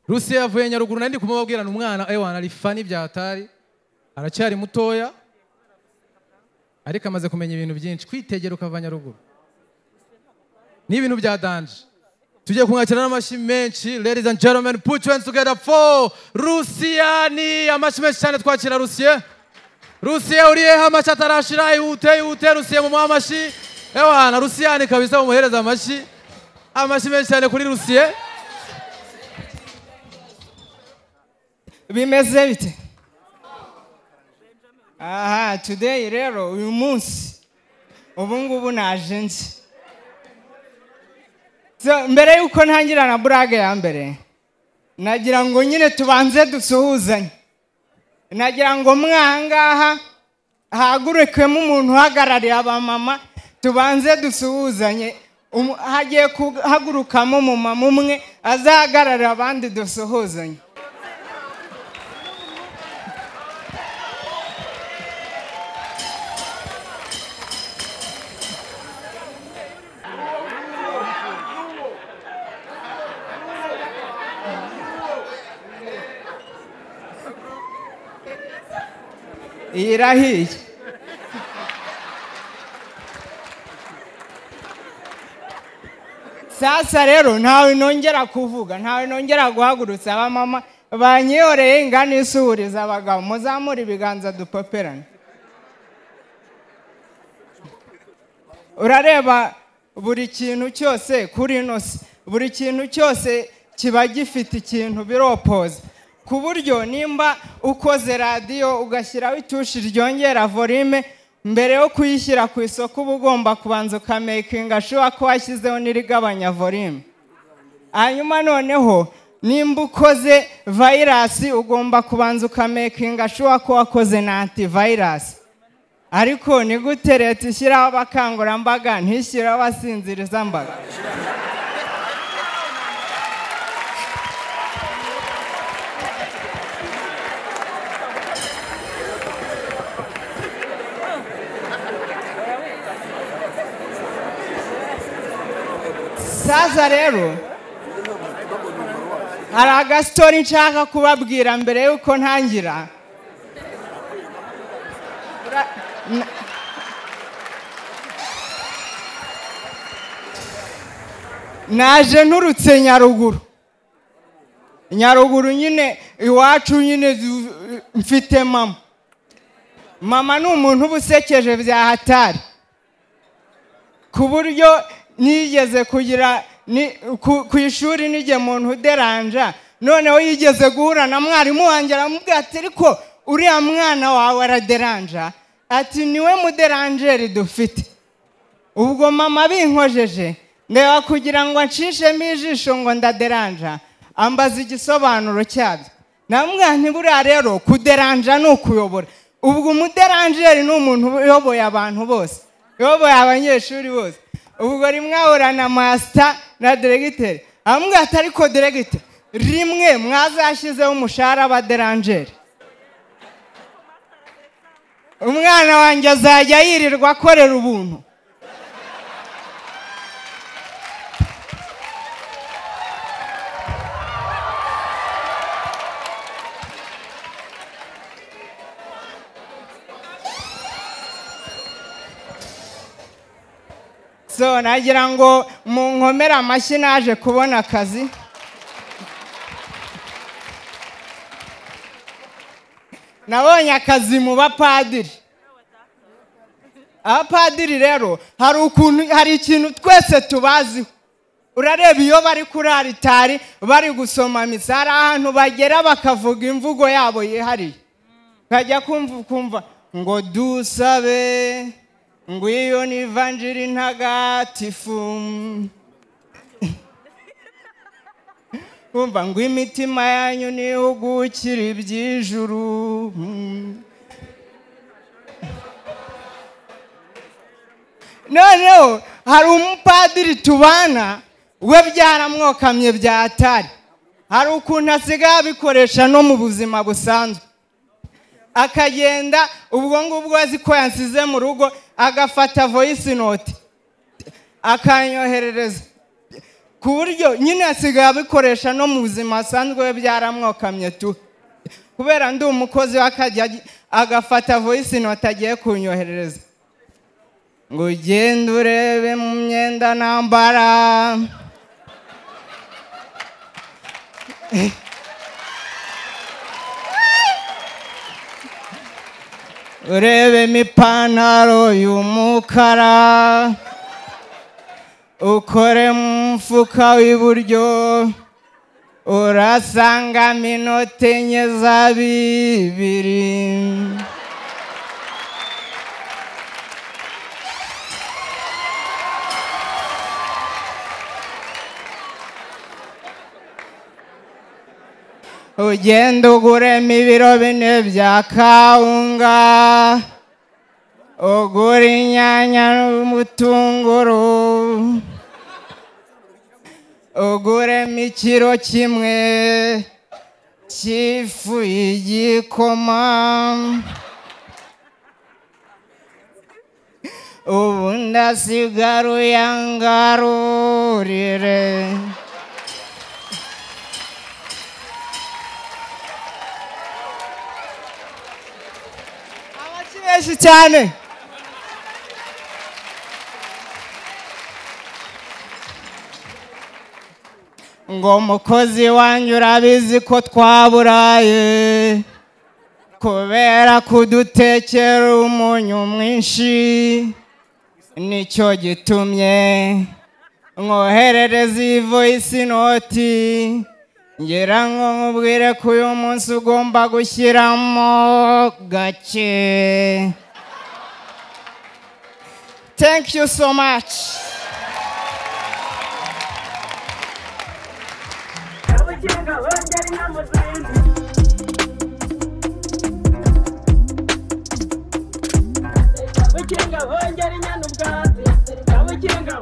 Rusiya yavuye Nyaruguru nandi kumubabwirana umwana ewana ari fani byatari aracyari mutoya ariko amaze kumenya ibintu byinshi kwitegera ukava Nyaruguru ni ibintu bya danje tujye kumwakira n'amashi menshi. Ladies and gentlemen, put your hands together for Rusiya. Ni amashi menshi cyane twakira Rusiya. Rusiya uriye amashi atarashira ihute Rusiya mu amashi ewana Rusiya ni kabisa umuhereza amashi menshi cyane kuri Rusiya. Bimeze bite? Aha, today rero uyu munsi ubu ngubu naje nzi. So mbere yuko ntangira na brage ya mbere nagira ngo nyine tubanze dusuhuzanye. Nagira ngo mwangaha hagurukwemo umuntu uhagarariye abamama tubanze dusuhuzanye. Hagiye kuhagurukamo umumama umwe azahagararira abandi dusuhuzanye. Irahiye. Sasa rero ntawe nongera kuvuga, ntawe nongera guhagurutsa abamama banyiyoreye ingana isuriza abagabo muzamura ibiganza dupoperane. Urareba buri kintu cyose kuri inosi, buri kintu cyose kiba gifite ikintu biropoza. Ku buryo nimba ukoze radio ugashyiraho itushi ryongera volume mbere yo kuyishyira ku isoko uba ugomba kubanza ukamakinga sure ko washyizeho n'irigabanya volume. Hanyuma noneho nimba ukoze virus ugomba kubanza ukamakinga sure ko wakoze na antivirus. Ariko ni gute leta ishyiraho abakangurambaga ntishyiraho abasinziriza mbaga? Sasa rero hari agastori nshaka kubabwira mbere yuko ntangira. Naje nturutse Nyaruguru nyine iwacu nyine mfite mama ni umuntu ubusekeje bya hatari ku buryo nigeze kugira ku ishuri nige muntu uderanja noneho yigeze guhura na mwarimu wanjye aramubwira ati ariko uriya mwana wawe araderanja ati niwe muderanjeri dufite. Ubwo mama binkojeje ndeba kugira ngo nshishemo ijisho ngo ndaderanja ambaza igisobanuro cyabyo. Namubwira nti buriya rero kuderanja ni ukuyobora. Ubwo umuderanjeri ni umuntu uyoboye abantu bose, uyoboye abanyeshuri bose. Ubwo rimwe ahura na master na directeur amubwira ati ariko directeur rimwe mwazashyizeho umushahara abaderanjeri umwana wanjye azajya yirirwa akorera ubuntu. So nagira ngo mu nkomera amashyi naje kubona akazi. Nabonye akazi mu bapadiri. Abapadiri rero hari ikintu twese tubaziho. Urareba iyo bari kuri aritari bari gusoma misa hari ahantu bagera bakavuga imvugo yabo yihariye. Kajya kumva ngo dusabe ngo iyo ni evanjiri ntagatifu kumva ngo imitima yanyu nihugukira iby'ijuru. Noneho hari umupadiri tubana we byaramwokamye bya hatari. Hari ukuntu asigaye abikoresha no mu buzima busanzwe. Akagenda ubwo ngubwo azi ko yansize mu rugo agafata voice note akanyoherereza ku buryo nyine asigaye abikoresha no mu buzima asanzwe byaramwokamye tu kubera ndi umukozi w'akajya agafata voice note agiye kunyoherereza ngo ugende urebe mu myenda nambara urebe imipantaro y'umukara ukore mu mufuka w'iburyo urasangamo inote enye za 2. ugenda uguremo ibiro 4 bya kawunga ugura inyanya n'ubutunguru uguremo ikiro 1 cy'ifu y'igikoma ubundi asigara uyangarurire benshi cyane ngo mukozi wanjye urabizi ko twaburaye kubera kudutekera umunyu mwinshi nicyo gitumye nkoherereza iyi voice note ngira ngo nkubwire ko uyu munsi ugomba gushyiramo gake. Thank you so much. Kabukinga wongera inyana ubwatsi, kabukinga